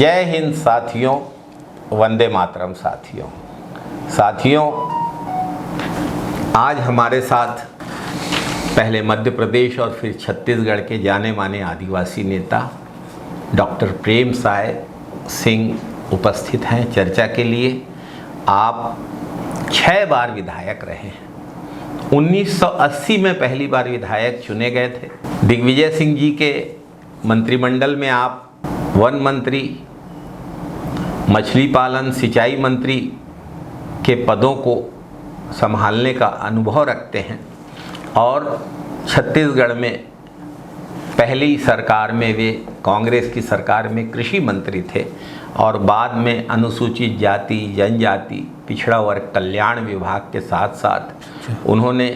जय हिंद साथियों, वंदे मातरम साथियों। आज हमारे साथ पहले मध्य प्रदेश और फिर छत्तीसगढ़ के जाने माने आदिवासी नेता डॉक्टर प्रेम साय सिंह उपस्थित हैं चर्चा के लिए। आप 6 बार विधायक रहे हैं। 1980 में पहली बार विधायक चुने गए थे। दिग्विजय सिंह जी के मंत्रिमंडल में आप वन मंत्री, मछली पालन, सिंचाई मंत्री के पदों को संभालने का अनुभव रखते हैं और छत्तीसगढ़ में पहली सरकार में वे कांग्रेस की सरकार में कृषि मंत्री थे और बाद में अनुसूचित जाति, जनजाति, पिछड़ा वर्ग कल्याण विभाग के साथ साथ उन्होंने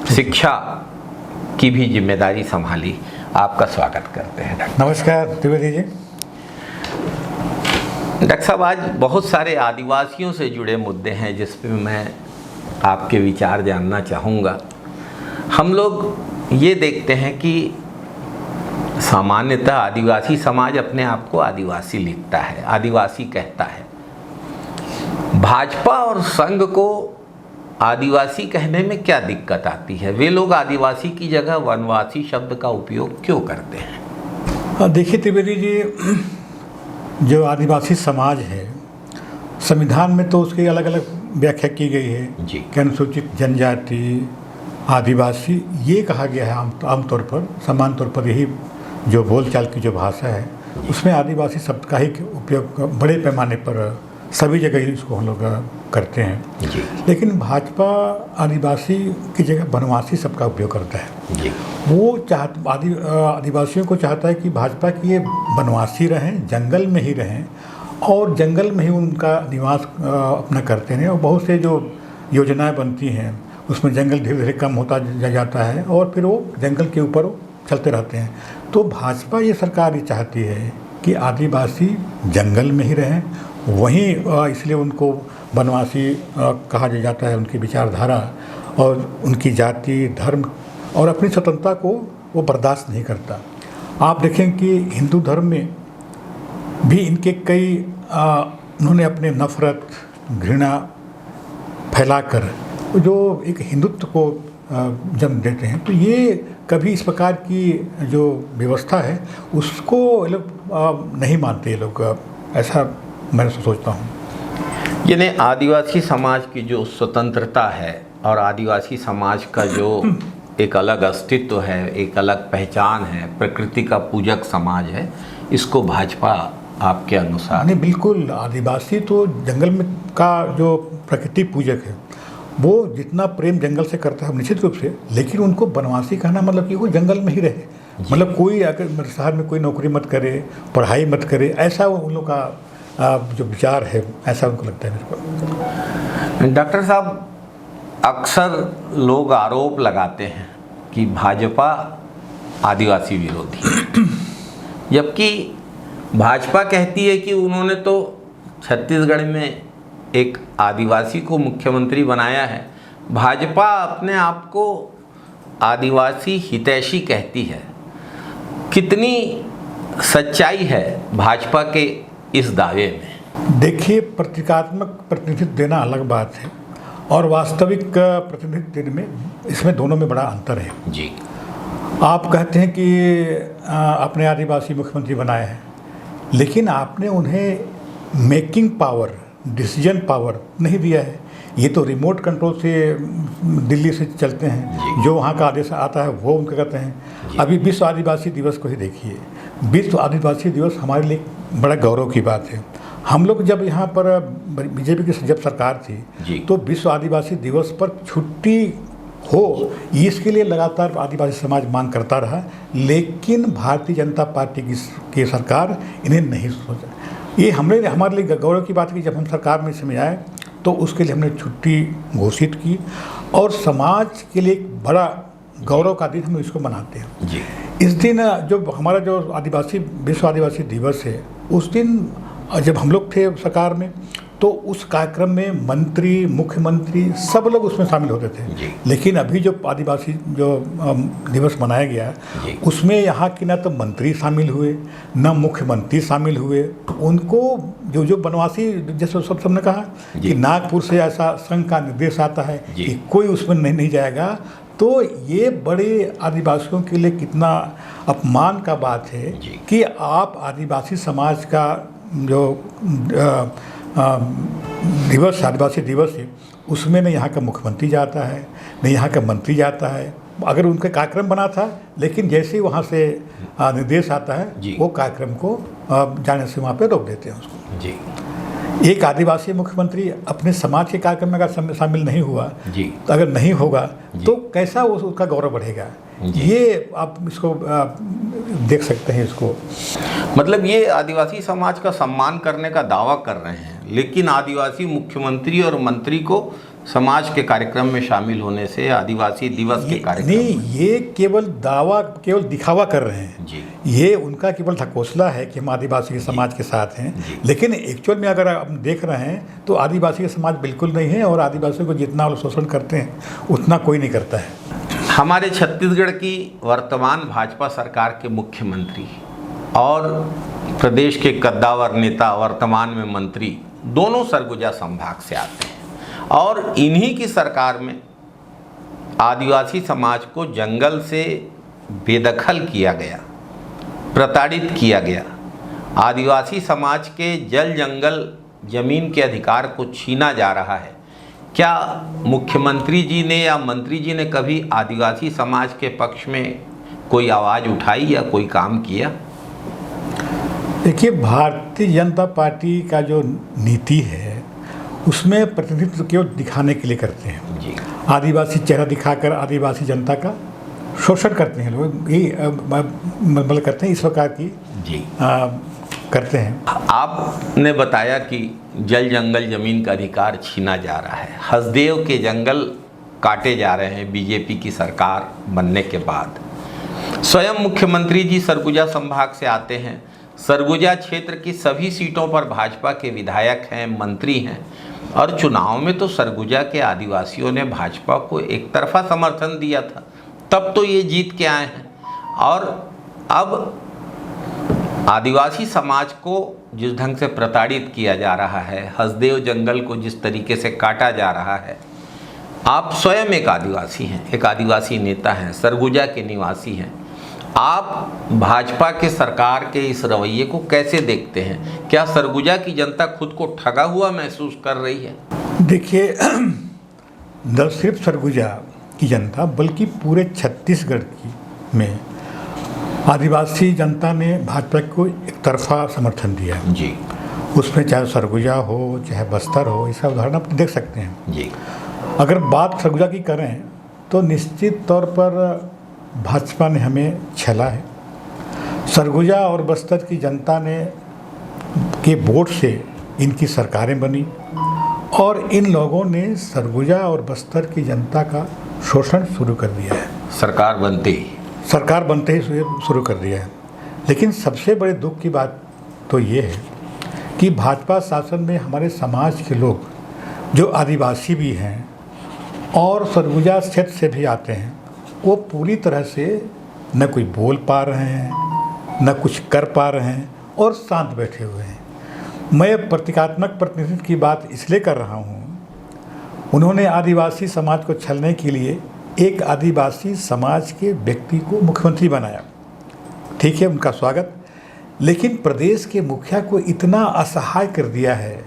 शिक्षा की भी जिम्मेदारी संभाली। आपका स्वागत करते हैं डॉक्टर। नमस्कार त्रिवेदी जी। डॉक्टर साहब, आज बहुत सारे आदिवासियों से जुड़े मुद्दे हैं जिस पे मैं आपके विचार जानना चाहूँगा। हम लोग ये देखते हैं कि सामान्यतः आदिवासी समाज अपने आप को आदिवासी लिखता है, आदिवासी कहता है। भाजपा और संघ को आदिवासी कहने में क्या दिक्कत आती है? वे लोग आदिवासी की जगह वनवासी शब्द का उपयोग क्यों करते हैं? देखिए त्रिवेदी जी, जो आदिवासी समाज है, संविधान में तो उसकी अलग अलग व्याख्या की गई है जी। कि अनुसूचित जनजाति, आदिवासी ये कहा गया है आमतौर पर, समान तौर पर यही जो बोलचाल की जो भाषा है उसमें आदिवासी शब्द का ही उपयोग बड़े पैमाने पर सभी जगह इसको हम लोग करते हैं जी। लेकिन भाजपा आदिवासी की जगह वनवासी शब्द का उपयोग करता है जी। वो आदिवासियों को चाहता है कि भाजपा की ये वनवासी रहें, जंगल में ही रहें और जंगल में ही उनका निवास अपना करते हैं। और बहुत से जो योजनाएं बनती हैं उसमें जंगल धीरे धीरे कम होता जाता है और फिर वो जंगल के ऊपर चलते रहते हैं। तो भाजपा ये सरकार ये चाहती है कि आदिवासी जंगल में ही रहें, वहीं इसलिए उनको वनवासी कहा जाता है। उनकी विचारधारा और उनकी जाति, धर्म और अपनी स्वतंत्रता को वो बर्दाश्त नहीं करता। आप देखें कि हिंदू धर्म में भी इनके कई उन्होंने अपने नफरत, घृणा फैलाकर जो एक हिंदुत्व को जन्म देते हैं। तो ये कभी इस प्रकार की जो व्यवस्था है उसको लोग नहीं मानते ये लोग, ऐसा मैं सोचता हूँ। यानी आदिवासी समाज की जो स्वतंत्रता है और आदिवासी समाज का जो एक अलग अस्तित्व है, एक अलग पहचान है, प्रकृति का पूजक समाज है, इसको भाजपा आपके अनुसार? नहीं, बिल्कुल। आदिवासी तो जंगल में का जो प्रकृति पूजक है वो जितना प्रेम जंगल से करता है निश्चित रूप से, लेकिन उनको वनवासी कहना मतलब कि वो जंगल में ही रहे। मतलब कोई अगर शहर में कोई नौकरी मत करे, पढ़ाई मत करे, ऐसा उन लोग का जो विचार है, ऐसा उनको लगता है मेरे को। डॉक्टर साहब, अक्सर लोग आरोप लगाते हैं कि भाजपा आदिवासी विरोधी है, जबकि भाजपा कहती है कि उन्होंने तो छत्तीसगढ़ में एक आदिवासी को मुख्यमंत्री बनाया है। भाजपा अपने आप को आदिवासी हितैषी कहती है। कितनी सच्चाई है भाजपा के इस दावे में? देखिए, प्रतीकात्मक प्रतिनिधित्व देना अलग बात है और वास्तविक प्रतिनिधित्व देने में, इसमें दोनों में बड़ा अंतर है जी। आप कहते हैं कि अपने आदिवासी मुख्यमंत्री बनाए हैं, लेकिन आपने उन्हें मेकिंग पावर, डिसीजन पावर नहीं दिया है। ये तो रिमोट कंट्रोल से दिल्ली से चलते हैं, जो वहाँ का आदेश आता है वो उनका करते हैं। अभी विश्व आदिवासी दिवस को ही देखिए। विश्व आदिवासी दिवस हमारे लिए बड़ा गौरव की बात है। हम लोग जब यहाँ पर बीजेपी की जब सरकार थी तो विश्व आदिवासी दिवस पर छुट्टी हो, इसके लिए लगातार आदिवासी समाज मांग करता रहा, लेकिन भारतीय जनता पार्टी की सरकार इन्हें नहीं सोचा। ये हमारे लिए गौरव की बात है कि जब हम सरकार में समय आए तो उसके लिए हमने छुट्टी घोषित की और समाज के लिए एक बड़ा गौरव का दिन हम इसको मनाते हैं जी। इस दिन जो हमारा जो विश्व आदिवासी दिवस है, उस दिन जब हम लोग थे सरकार में तो उस कार्यक्रम में मंत्री, मुख्यमंत्री सब लोग उसमें शामिल होते थे। लेकिन अभी जो आदिवासी जो दिवस मनाया गया उसमें यहाँ की न तो मंत्री शामिल हुए, न मुख्यमंत्री शामिल हुए, उनको जो बनवासी, जैसे सबने कहा जी। कि नागपुर से ऐसा संघ का निर्देश आता है जी। कि कोई उसमें नहीं जाएगा, तो ये बड़े आदिवासियों के लिए कितना अपमान का बात है जी। कि आप आदिवासी समाज का जो दिवस, आदिवासी दिवस है, उसमें न यहाँ का मुख्यमंत्री जाता है, न यहाँ का मंत्री जाता है। अगर उनका कार्यक्रम बना था, लेकिन जैसे ही वहाँ से निर्देश आता जी। है, वो कार्यक्रम को जाने से वहाँ पे रोक देते हैं उसको। जी एक आदिवासी मुख्यमंत्री अपने समाज के कार्यक्रम में अगर शामिल नहीं हुआ, जी तो अगर नहीं होगा जी। तो कैसा उसका गौरव बढ़ेगा। जी। ये आप इसको देख सकते हैं इसको। मतलब ये आदिवासी समाज का सम्मान करने का दावा कर रहे हैं, लेकिन आदिवासी मुख्यमंत्री और मंत्री को समाज के कार्यक्रम में शामिल होने से, आदिवासी दिवस के कार्यक्रम नहीं, में। ये केवल दावा, केवल दिखावा कर रहे हैं जी। ये उनका केवल ढकोसला है कि हम आदिवासी के समाज के साथ हैं, जी। लेकिन एक्चुअल में अगर आप देख रहे हैं तो आदिवासी का समाज बिल्कुल नहीं है, और आदिवासियों को जितना वो शोषण करते हैं उतना कोई नहीं करता है। हमारे छत्तीसगढ़ की वर्तमान भाजपा सरकार के मुख्यमंत्री और प्रदेश के कद्दावर नेता, वर्तमान में मंत्री, दोनों सरगुजा संभाग से आते हैं, और इन्हीं की सरकार में आदिवासी समाज को जंगल से बेदखल किया गया, प्रताड़ित किया गया। आदिवासी समाज के जल जंगल जमीन के अधिकार को छीना जा रहा है। क्या मुख्यमंत्री जी ने या मंत्री जी ने कभी आदिवासी समाज के पक्ष में कोई आवाज़ उठाई या कोई काम किया? देखिए, भारतीय जनता पार्टी का जो नीति है उसमें प्रतिनिधित्व केवल दिखाने के लिए करते हैं। जी। आदिवासी चेहरा दिखाकर आदिवासी जनता का शोषण करते हैं लोग, यही मतलब करते हैं, इस प्रकार की जी करते हैं। आपने बताया कि जल जंगल जमीन का अधिकार छीना जा रहा है, हसदेव के जंगल काटे जा रहे हैं बीजेपी की सरकार बनने के बाद। स्वयं मुख्यमंत्री जी सरगुजा संभाग से आते हैं, सरगुजा क्षेत्र की सभी सीटों पर भाजपा के विधायक हैं, मंत्री हैं, और चुनाव में तो सरगुजा के आदिवासियों ने भाजपा को एक तरफा समर्थन दिया था, तब तो ये जीत के आए हैं। और अब आदिवासी समाज को जिस ढंग से प्रताड़ित किया जा रहा है, हसदेव जंगल को जिस तरीके से काटा जा रहा है, आप स्वयं एक आदिवासी हैं, एक आदिवासी नेता हैं, सरगुजा के निवासी हैं, आप भाजपा के सरकार के इस रवैये को कैसे देखते हैं? क्या सरगुजा की जनता खुद को ठगा हुआ महसूस कर रही है? देखिए, न सिर्फ सरगुजा की जनता बल्कि पूरे छत्तीसगढ़ की में आदिवासी जनता ने भाजपा को एक तरफा समर्थन दिया जी। उसमें चाहे सरगुजा हो चाहे बस्तर हो, इसका उदाहरण आप देख सकते हैं। जी। अगर बात सरगुजा की करें तो निश्चित तौर पर भाजपा ने हमें छला है। सरगुजा और बस्तर की जनता ने के वोट से इनकी सरकारें बनी, और इन लोगों ने सरगुजा और बस्तर की जनता का शोषण शुरू कर दिया है। सरकार बनते ही शुरू कर दिया है। लेकिन सबसे बड़े दुख की बात तो ये है कि भाजपा शासन में हमारे समाज के लोग जो आदिवासी भी हैं और सरगुजा क्षेत्र से भी आते हैं, वो पूरी तरह से न कोई बोल पा रहे हैं, न कुछ कर पा रहे हैं, और शांत बैठे हुए हैं। मैं प्रतीकात्मक प्रतिनिधित्व की बात इसलिए कर रहा हूँ, उन्होंने आदिवासी समाज को छलने के लिए एक आदिवासी समाज के व्यक्ति को मुख्यमंत्री बनाया। ठीक है, उनका स्वागत, लेकिन प्रदेश के मुखिया को इतना असहाय कर दिया है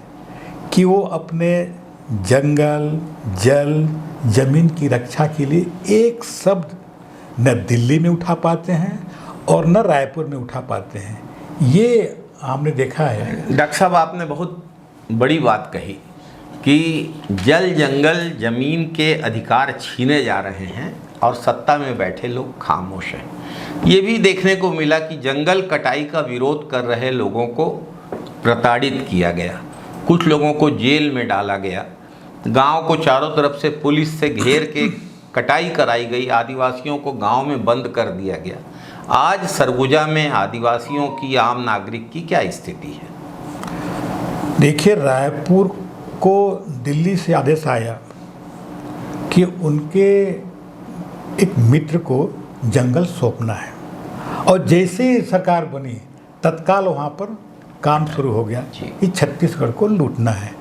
कि वो अपने जंगल, जल, जमीन की रक्षा के लिए एक शब्द न दिल्ली में उठा पाते हैं और न रायपुर में उठा पाते हैं। ये हमने देखा है। डॉक्टर साहब, आपने बहुत बड़ी बात कही कि जल जंगल जमीन के अधिकार छीने जा रहे हैं और सत्ता में बैठे लोग खामोश हैं। ये भी देखने को मिला कि जंगल कटाई का विरोध कर रहे लोगों को प्रताड़ित किया गया, कुछ लोगों को जेल में डाला गया, गांव को चारों तरफ से पुलिस से घेर के कटाई कराई गई, आदिवासियों को गांव में बंद कर दिया गया। आज सरगुजा में आदिवासियों की, आम नागरिक की क्या स्थिति है? देखिए, रायपुर को दिल्ली से आदेश आया कि उनके एक मित्र को जंगल सौंपना है, और जैसे ही सरकार बनी तत्काल वहाँ पर काम शुरू हो गया जी। कि छत्तीसगढ़ को लूटना है।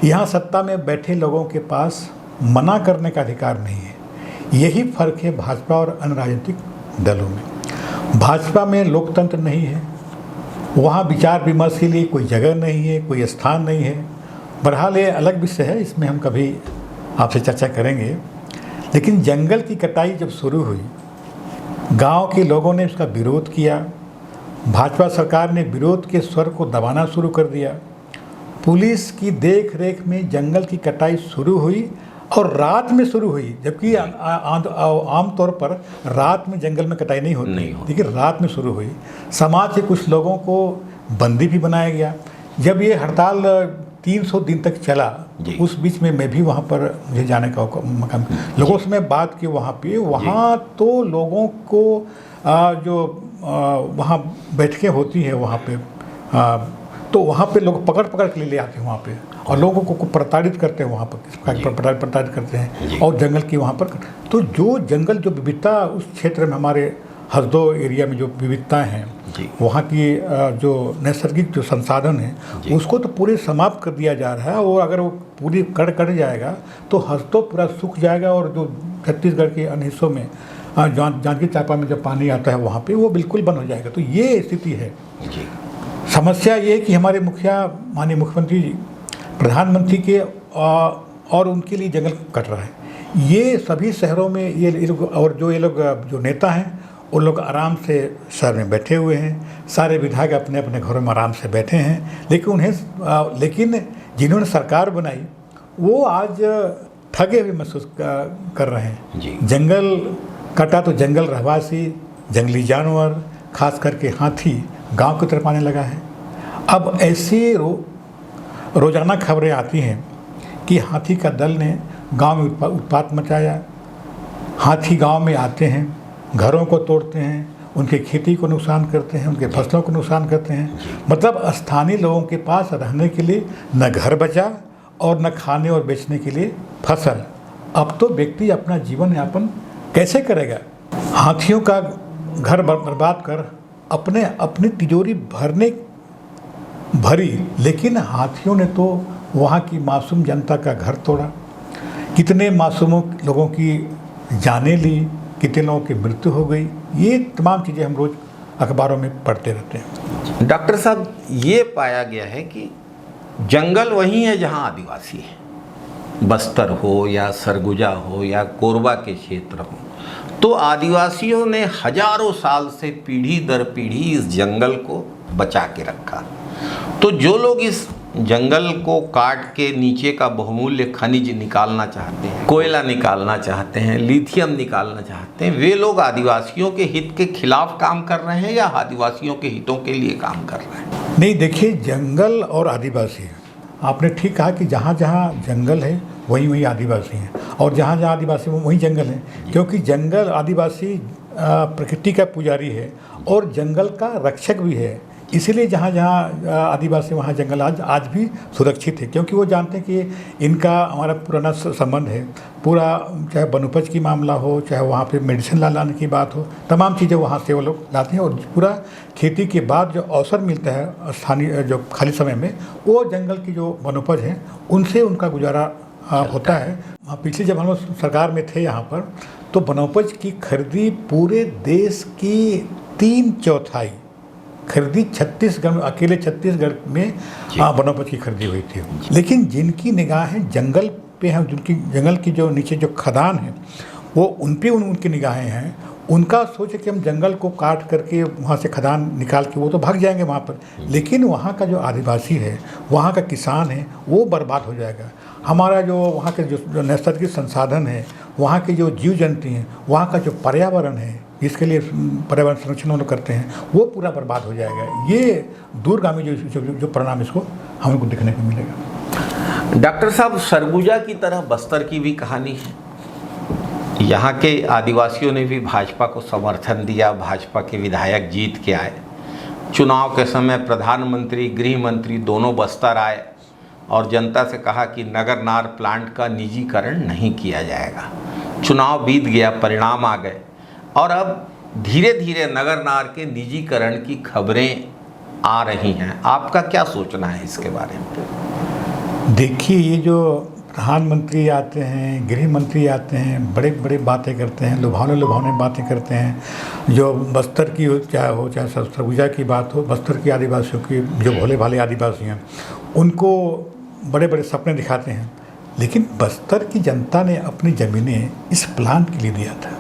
यहाँ सत्ता में बैठे लोगों के पास मना करने का अधिकार नहीं है। यही फर्क है भाजपा और अन्य राजनीतिक दलों में। भाजपा में लोकतंत्र नहीं है, वहाँ विचार विमर्श के लिए कोई जगह नहीं है, कोई स्थान नहीं है। बहरहाल ये अलग विषय है, इसमें हम कभी आपसे चर्चा करेंगे। लेकिन जंगल की कटाई जब शुरू हुई, गांव के लोगों ने उसका विरोध किया, भाजपा सरकार ने विरोध के स्वर को दबाना शुरू कर दिया। पुलिस की देख रेख में जंगल की कटाई शुरू हुई और रात में शुरू हुई, जबकि आमतौर पर रात में जंगल में कटाई नहीं होती, लेकिन रात में शुरू हुई। समाज के कुछ लोगों को बंदी भी बनाया गया। जब ये हड़ताल 300 दिन तक चला, उस बीच में मैं भी वहाँ पर मुझे जाने का मौका, लोगों से मैं बात की वहाँ तो लोगों को जो वहाँ बैठकें होती है वहाँ पे, तो वहाँ पे लोग पकड़ के ले आते हैं वहाँ पे, और लोगों को प्रताड़ित करते हैं वहाँ पर, प्रताड़ित करते हैं, और जंगल की वहाँ पर। तो जो जंगल, जो विविधता उस क्षेत्र में, हमारे हरदो एरिया में जो विविधताएं हैं, वहाँ की जो नैसर्गिक जो संसाधन है, उसको तो पूरे समाप्त कर दिया जा रहा है। और अगर वो पूरी कट जाएगा तो हरदो पूरा सूख जाएगा, और जो छत्तीसगढ़ के अन्य हिस्सों में जांजगीर चांपा में जब पानी आता है वहाँ पे, वो बिल्कुल बंद हो जाएगा। तो ये स्थिति है। समस्या ये है कि हमारे माननीय मुख्यमंत्री जी, प्रधानमंत्री के और उनके लिए जंगल कट रहा है। ये सभी शहरों में ये लोग, और ये लोग जो नेता हैं, वो लोग आराम से शहर में बैठे हुए हैं। सारे विधायक अपने अपने घरों में आराम से बैठे हैं। लेकिन जिन्होंने सरकार बनाई वो आज ठगे हुए महसूस कर रहे हैं। जंगल कटा तो जंगल रहवासी, जंगली जानवर, खास करके हाथी गांव की तरफ आने लगा है। अब ऐसी रोजाना खबरें आती हैं कि हाथी का दल ने गांव में उत्पात मचाया। हाथी गांव में आते हैं, घरों को तोड़ते हैं, उनके खेती को नुकसान करते हैं, उनके फसलों को नुकसान करते हैं। मतलब स्थानीय लोगों के पास रहने के लिए न घर बचा और न खाने और बेचने के लिए फसल। अब तो व्यक्ति अपना जीवन यापन कैसे करेगा? हाथियों का घर बर्बाद कर अपनी तिजोरी भरी, लेकिन हाथियों ने तो वहाँ की मासूम जनता का घर तोड़ा। कितने मासूमों लोगों की जानें ली, कितने लोगों की मृत्यु हो गई। ये तमाम चीज़ें हम रोज़ अखबारों में पढ़ते रहते हैं। डॉक्टर साहब, ये पाया गया है कि जंगल वही है जहाँ आदिवासी है। बस्तर हो या सरगुजा हो या कोरबा के क्षेत्र हो, तो आदिवासियों ने हजारों साल से पीढ़ी दर पीढ़ी इस जंगल को बचा के रखा। तो जो लोग इस जंगल को काट के नीचे का बहुमूल्य खनिज निकालना चाहते हैं, कोयला निकालना चाहते हैं, लिथियम निकालना चाहते हैं, वे लोग आदिवासियों के हित के खिलाफ काम कर रहे हैं या आदिवासियों के हितों के लिए काम कर रहे हैं? नहीं, देखिए, जंगल और आदिवासी, आपने ठीक कहा कि जहाँ जहाँ जंगल है वहीं आदिवासी हैं, और जहाँ जहाँ आदिवासी वहीं जंगल है। क्योंकि जंगल, आदिवासी प्रकृति का पुजारी है और जंगल का रक्षक भी है। इसीलिए जहाँ जहाँ आदिवासी वहाँ जंगल आज भी सुरक्षित है, क्योंकि वो जानते हैं कि इनका हमारा पुराना संबंध है। पूरा, चाहे वनोपज की मामला हो, चाहे वहाँ पे मेडिसिन लाने की बात हो, तमाम चीज़ें वहाँ से वो लोग लाते हैं। और पूरा खेती के बाद जो अवसर मिलता है स्थानीय जो खाली समय में, वो जंगल की जो वनोपज हैं उनसे उनका गुजारा होता है। पिछले जब हम लोग सरकार में थे यहाँ पर, तो वनोपज की खरीदी पूरे देश की 3/4 खरीदी छत्तीसगढ़ में, अकेले छत्तीसगढ़ में वनोपज की खरीदी हुई थी। लेकिन जिनकी निगाहें जंगल पे हैं, जिनकी जंगल की जो नीचे जो खदान है, वो उन पे उनकी निगाहें हैं। उनका सोच है कि हम जंगल को काट करके वहाँ से खदान निकाल के वो तो भाग जाएंगे वहाँ पर, लेकिन वहाँ का जो आदिवासी है, वहाँ का किसान है, वो बर्बाद हो जाएगा। हमारा जो वहाँ के जो नैसर्गिक संसाधन है, वहाँ के जो जीव जंतु हैं, वहाँ का जो पर्यावरण है, जिसके लिए पर्यावरण संरक्षण उन्होंने करते हैं, वो पूरा बर्बाद हो जाएगा। ये दूरगामी जो परिणाम इसको हमको देखने को मिलेगा। डॉक्टर साहब, सरगुजा की तरह बस्तर की भी कहानी है। यहाँ के आदिवासियों ने भी भाजपा को समर्थन दिया, भाजपा के विधायक जीत के आए। चुनाव के समय प्रधानमंत्री, गृह मंत्री दोनों बस्तर आए और जनता से कहा कि नगरनार प्लांट का निजीकरण नहीं किया जाएगा। चुनाव बीत गया, परिणाम आ गए, और अब धीरे धीरे नगरनार के निजीकरण की खबरें आ रही हैं, आपका क्या सोचना है इसके बारे में? देखिए, ये जो प्रधानमंत्री आते हैं, गृह मंत्री आते हैं, बड़े बड़े बातें करते हैं, लुभावने लुभावने बातें करते हैं। जो बस्तर की चाहे सरगुजा की बात हो, बस्तर की आदिवासियों की, जो भोले भाले आदिवासी हैं, उनको बड़े बड़े सपने दिखाते हैं। लेकिन बस्तर की जनता ने अपनी ज़मीनें इस प्लांट के लिए दिया था।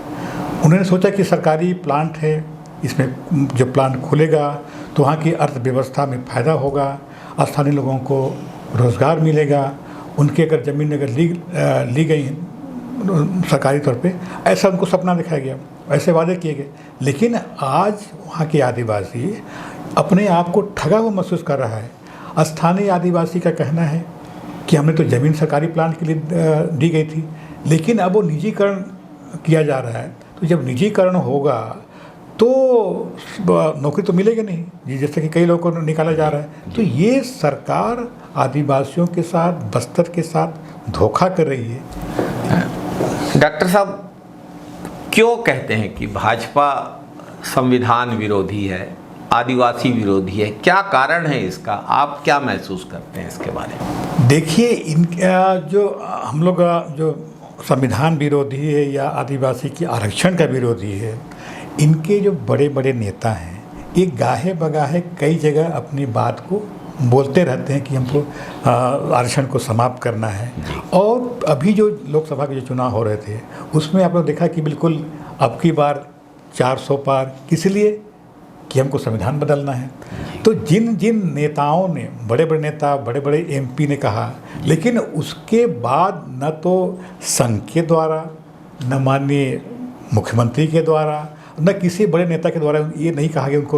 उन्होंने सोचा कि सरकारी प्लांट है, इसमें जो प्लांट खुलेगा तो वहाँ की अर्थव्यवस्था में फ़ायदा होगा, स्थानीय लोगों को रोज़गार मिलेगा, उनकी अगर ज़मीन अगर ली गई सरकारी तौर पे, ऐसा उनको सपना दिखाया गया, ऐसे वादे किए गए। लेकिन आज वहाँ के आदिवासी अपने आप को ठगा हुआ महसूस कर रहा है। स्थानीय आदिवासी का कहना है कि हमने तो ज़मीन सरकारी प्लांट के लिए दी गई थी, लेकिन अब वो निजीकरण किया जा रहा है। तो जब निजीकरण होगा तो नौकरी तो मिलेगी नहीं, जैसे कि कई लोगों को निकाला जा रहा है। तो ये सरकार आदिवासियों के साथ, बस्तर के साथ धोखा कर रही है। डॉक्टर साहब, क्यों कहते हैं कि भाजपा संविधान विरोधी है, आदिवासी विरोधी है? क्या कारण है इसका? आप क्या महसूस करते हैं इसके बारे में? देखिए, जो हम लोग जो संविधान विरोधी है या आदिवासी की आरक्षण का विरोधी है, इनके जो बड़े बड़े नेता हैं, ये गाहे बगाहे कई जगह अपनी बात को बोलते रहते हैं कि हमको आरक्षण को समाप्त करना है। और अभी जो लोकसभा के जो चुनाव हो रहे थे, उसमें आप लोग देखा कि बिल्कुल अब की बार 400 पार, किस लिए कि हमको संविधान बदलना है। तो जिन जिन नेताओं ने, बड़े बड़े नेता, बड़े बड़े एमपी ने कहा, लेकिन उसके बाद न तो संघ के द्वारा, न माननीय मुख्यमंत्री के द्वारा, न किसी बड़े नेता के द्वारा ये नहीं कहा गया, उनको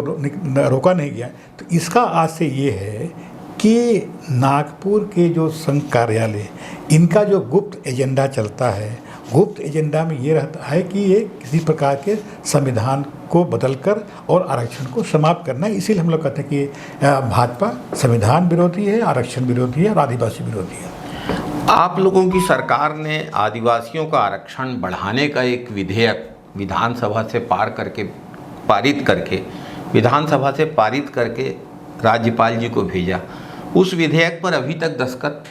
रोका नहीं गया। तो इसका आज से ये है कि नागपुर के जो संघ कार्यालय, इनका जो गुप्त एजेंडा चलता है, गुप्त एजेंडा में ये रहता है कि ये किसी प्रकार के संविधान को बदलकर और आरक्षण को समाप्त करना है। इसीलिए हम लोग कहते हैं कि भाजपा संविधान विरोधी है, आरक्षण विरोधी है और आदिवासी विरोधी है। आप लोगों की सरकार ने आदिवासियों का आरक्षण बढ़ाने का एक विधेयक विधानसभा से पारित करके राज्यपाल जी को भेजा। उस विधेयक पर अभी तक दस्तखत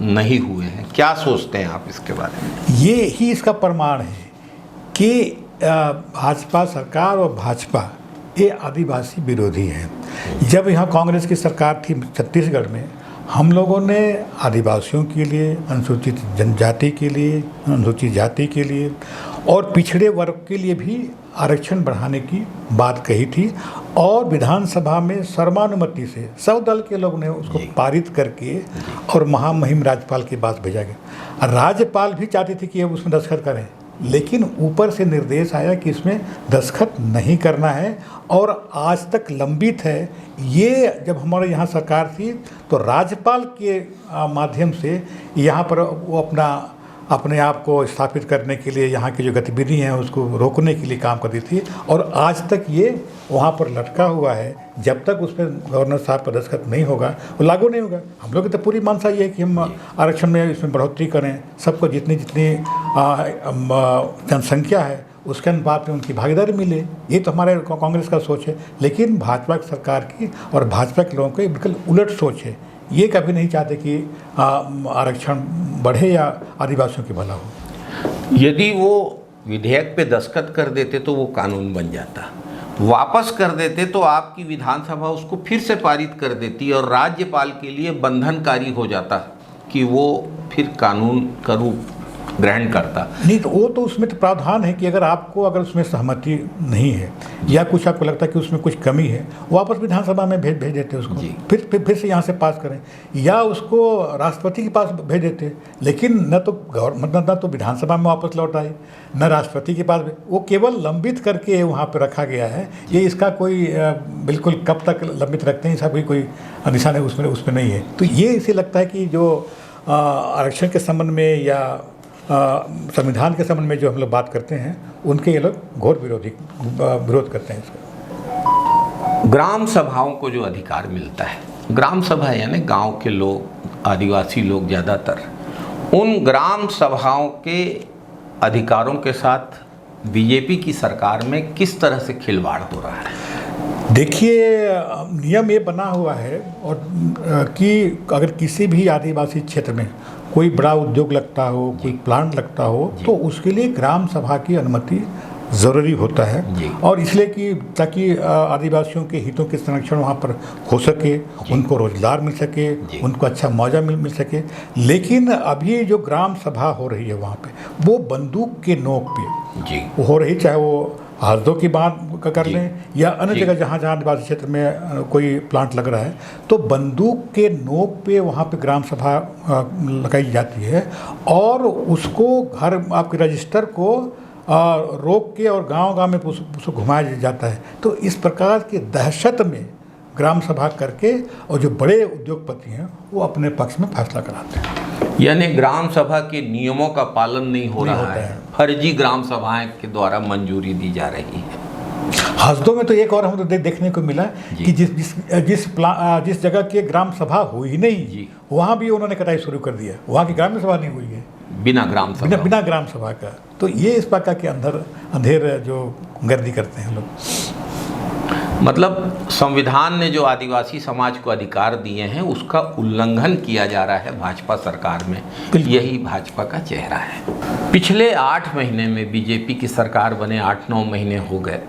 नहीं हुए हैं। क्या सोचते हैं आप इसके बारे में? ये ही इसका प्रमाण है कि भाजपा सरकार और भाजपा ये आदिवासी विरोधी है। जब यहाँ कांग्रेस की सरकार थी छत्तीसगढ़ में, हम लोगों ने आदिवासियों के लिए, अनुसूचित जनजाति के लिए, अनुसूचित जाति के लिए और पिछड़े वर्ग के लिए भी आरक्षण बढ़ाने की बात कही थी। और विधानसभा में सर्वानुमति से सब दल के लोग ने उसको पारित करके और महामहिम राज्यपाल के पास भेजा गया। राज्यपाल भी चाहते थे कि अब उसमें दस्तखत करें, लेकिन ऊपर से निर्देश आया कि इसमें दस्तखत नहीं करना है और आज तक लंबित है। ये जब हमारे यहाँ सरकार थी तो राज्यपाल के माध्यम से यहाँ पर वो अपने आप को स्थापित करने के लिए, यहाँ की जो गतिविधि हैं उसको रोकने के लिए काम करती थी। और आज तक ये वहाँ पर लटका हुआ है। जब तक उसमें गवर्नर साहब का दस्तखत नहीं होगा वो लागू नहीं होगा। हम लोग की तो पूरी मानसा ये है कि हम आरक्षण में इसमें बढ़ोतरी करें, सबको जितनी जनसंख्या है उसके अनुपात में उनकी भागीदारी मिले। ये तो हमारे कांग्रेस का सोच है। लेकिन भाजपा की सरकार की और भाजपा के लोगों की बिल्कुल उलट सोच है। ये कभी नहीं चाहते कि आरक्षण बढ़े या आदिवासियों की भला हो। यदि वो विधेयक पे दस्तखत कर देते तो वो कानून बन जाता, वापस कर देते तो आपकी विधानसभा उसको फिर से पारित कर देती और राज्यपाल के लिए बंधनकारी हो जाता कि वो फिर कानून का रूप ग्रहण करता। नहीं, तो वो तो उसमें तो प्रावधान है कि अगर उसमें सहमति नहीं है या कुछ आपको लगता है कि उसमें कुछ कमी है, वापस विधानसभा में भेज देते उसको, फिर से यहाँ से पास करें या उसको राष्ट्रपति के पास भेज देते। लेकिन न तो विधानसभा में वापस लौट आए, न राष्ट्रपति के पास, वो केवल लंबित करके वहाँ पर रखा गया है। ये इसका कोई बिल्कुल कब तक लंबित रखते हैं इसका कोई निशान है उसमें नहीं है। तो ये इसे लगता है कि जो आरक्षण के संबंध में या संविधान के संबंध में जो हम लोग बात करते हैं, उनके ये लोग घोर विरोध करते हैं इसका। ग्राम सभाओं को जो अधिकार मिलता है, ग्राम सभा यानी गांव के लोग, आदिवासी लोग ज़्यादातर, उन ग्राम सभाओं के अधिकारों के साथ बीजेपी की सरकार में किस तरह से खिलवाड़ हो रहा है? देखिए, नियम ये बना हुआ है और कि अगर किसी भी आदिवासी क्षेत्र में कोई बड़ा उद्योग लगता हो, कोई प्लांट लगता हो, तो उसके लिए ग्राम सभा की अनुमति ज़रूरी होता है। और इसलिए कि ताकि आदिवासियों के हितों के संरक्षण वहाँ पर हो सके, उनको रोजगार मिल सके, उनको अच्छा मुआवजा मिल सके। लेकिन अभी जो ग्राम सभा हो रही है वहाँ पे, वो बंदूक के नोक पे हो रही, चाहे वो हसदो की बात कर लें या अन्य जगह जहाँ जहाँ आदिवासी क्षेत्र में कोई प्लांट लग रहा है, तो बंदूक के नोक पे वहाँ पे ग्राम सभा लगाई जाती है और उसको घर आपके रजिस्टर को रोक के और गांव-गांव में उसको घुमाया जाता है। तो इस प्रकार की दहशत में ग्राम सभा करके और जो बड़े उद्योगपति हैं वो अपने पक्ष में फैसला कराते हैं। यानी ग्राम सभा के नियमों का पालन नहीं हो रहा है, फर्जी ग्राम सभाएं के द्वारा मंजूरी दी जा रही है। हसदो में तो एक और हम तो देखने को मिला कि जिस जगह की ग्राम सभा हुई ही नहीं, वहाँ भी उन्होंने कटाई शुरू कर दिया। वहाँ की ग्राम सभा नहीं हुई है, बिना ग्राम सभा का। तो ये इस प्रकार के अंधेर जो गर्दी करते हैं लोग। मतलब संविधान ने जो आदिवासी समाज को अधिकार दिए हैं उसका उल्लंघन किया जा रहा है भाजपा सरकार में। यही भाजपा का चेहरा है। पिछले 8 महीने में बीजेपी की सरकार बने 8-9 महीने हो गए,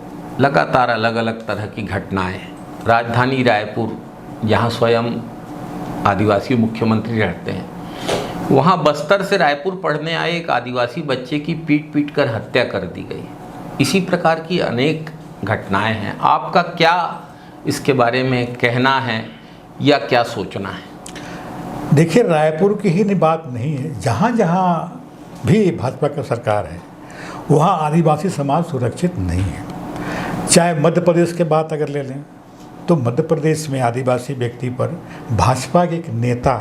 लगातार अलग अलग तरह की घटनाएं। राजधानी रायपुर, जहां स्वयं आदिवासी मुख्यमंत्री रहते हैं, वहां बस्तर से रायपुर पढ़ने आए एक आदिवासी बच्चे की पीट कर हत्या कर दी गई। इसी प्रकार की अनेक घटनाएं हैं। आपका क्या इसके बारे में कहना है या क्या सोचना है? देखिए, रायपुर की ही बात नहीं है, जहाँ जहाँ भी भाजपा की सरकार है वहाँ आदिवासी समाज सुरक्षित नहीं है। चाहे मध्य प्रदेश के बात अगर ले लें तो मध्य प्रदेश में आदिवासी व्यक्ति पर भाजपा के एक नेता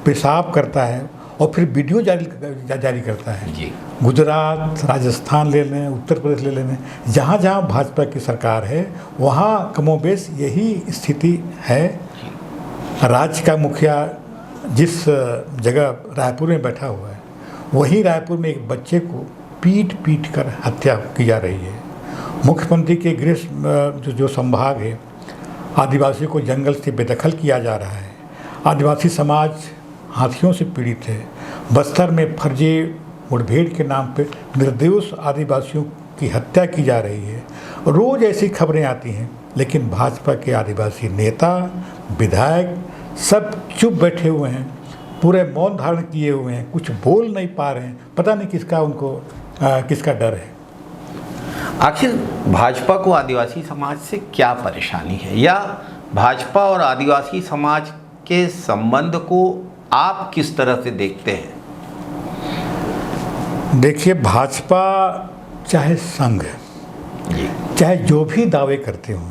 पेशाब करता है और फिर वीडियो जारी करता है। गुजरात, राजस्थान ले लें, उत्तर प्रदेश ले लें, जहाँ जहाँ भाजपा की सरकार है वहाँ कमोबेश यही स्थिति है। राज्य का मुखिया जिस जगह रायपुर में बैठा हुआ है, वही रायपुर में एक बच्चे को पीट कर हत्या की जा रही है। मुख्यमंत्री के गृह जो संभाग है, आदिवासियों को जंगल से बेदखल किया जा रहा है। आदिवासी समाज हाथियों से पीड़ित है। बस्तर में फर्जी मुठभेड़ के नाम पे निर्दोष आदिवासियों की हत्या की जा रही है। रोज़ ऐसी खबरें आती हैं, लेकिन भाजपा के आदिवासी नेता, विधायक सब चुप बैठे हुए हैं, पूरे मौन धारण किए हुए हैं, कुछ बोल नहीं पा रहे हैं। पता नहीं किसका डर है। आखिर भाजपा को आदिवासी समाज से क्या परेशानी है, या भाजपा और आदिवासी समाज के संबंध को आप किस तरह से देखते हैं? देखिए, भाजपा चाहे संघ, चाहे जो भी दावे करते हों,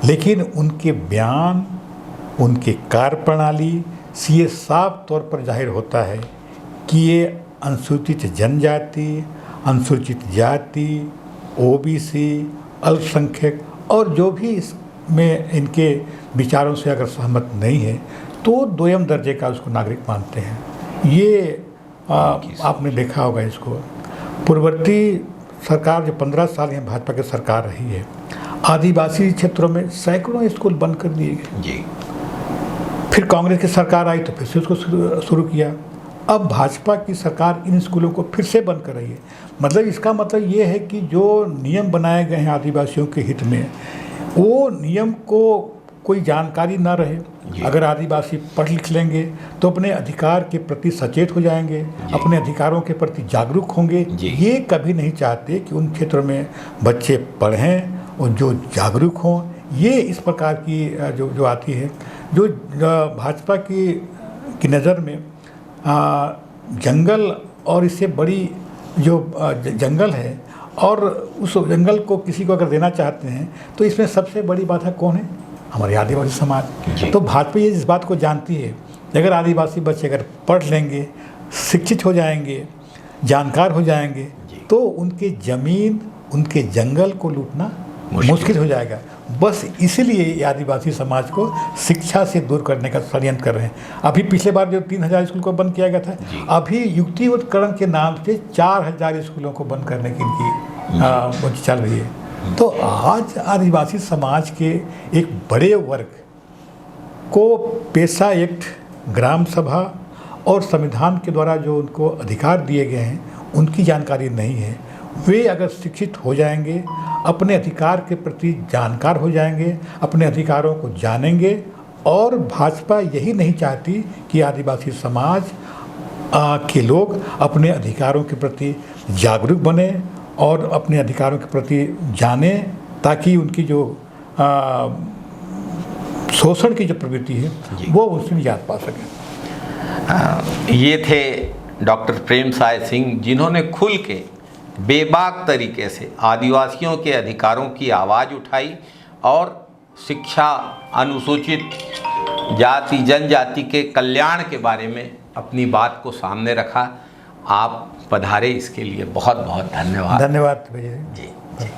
लेकिन उनके बयान, उनके कार्यप्रणाली से ये साफ तौर पर जाहिर होता है कि ये अनुसूचित जनजाति, अनुसूचित जाति, ओबीसी, अल्पसंख्यक और जो भी इसमें इनके विचारों से अगर सहमत नहीं है तो दोयम दर्जे का उसको नागरिक मानते हैं। ये आपने देखा होगा इसको। पूर्ववर्ती सरकार जो 15 साल यहाँ भाजपा की सरकार रही है, आदिवासी क्षेत्रों में सैकड़ों स्कूल बंद कर दिए गए। फिर कांग्रेस की सरकार आई तो फिर से उसको शुरू किया। अब भाजपा की सरकार इन स्कूलों को फिर से बंद कर रही है। मतलब इसका मतलब ये है कि जो नियम बनाए गए हैं आदिवासियों के हित में, वो नियम को कोई जानकारी ना रहे। अगर आदिवासी पढ़ लिख लेंगे तो अपने अधिकार के प्रति सचेत हो जाएंगे, अपने अधिकारों के प्रति जागरूक होंगे। ये कभी नहीं चाहते कि उन क्षेत्रों में बच्चे पढ़ें और जो जागरूक हों। ये इस प्रकार की जो आती है, जो भाजपा की नज़र में जंगल और इससे बड़ी जो जंगल है और उस जंगल को किसी को अगर देना चाहते हैं तो इसमें सबसे बड़ी बात है कौन है? हमारे आदिवासी समाज। तो भाजपा ये इस बात को जानती है कि अगर आदिवासी बच्चे अगर पढ़ लेंगे, शिक्षित हो जाएंगे, जानकार हो जाएंगे, तो उनके ज़मीन, उनके जंगल को लूटना मुश्किल हो जाएगा। बस इसलिए आदिवासी समाज को शिक्षा से दूर करने का षड्यंत्र कर रहे हैं। अभी पिछले बार जो 3000 स्कूल को बंद किया गया था, अभी युक्तिवत्करण के नाम से 4000 स्कूलों को बंद करने की इनकी चल रही है। तो आज आदिवासी समाज के एक बड़े वर्ग को पेशा एक्ट, ग्राम सभा और संविधान के द्वारा जो उनको अधिकार दिए गए हैं उनकी जानकारी नहीं है। वे अगर शिक्षित हो जाएंगे, अपने अधिकार के प्रति जानकार हो जाएंगे, अपने अधिकारों को जानेंगे, और भाजपा यही नहीं चाहती कि आदिवासी समाज के लोग अपने अधिकारों के प्रति जागरूक बने और अपने अधिकारों के प्रति जाने, ताकि उनकी जो शोषण की जो प्रवृत्ति है वो उनसे निजात पा सके। ये थे डॉक्टर प्रेम साय सिंह, जिन्होंने खुल के बेबाक तरीके से आदिवासियों के अधिकारों की आवाज़ उठाई और शिक्षा, अनुसूचित जाति जनजाति के कल्याण के बारे में अपनी बात को सामने रखा। आप पधारे, इसके लिए बहुत बहुत धन्यवाद। धन्यवाद भैया जी जी।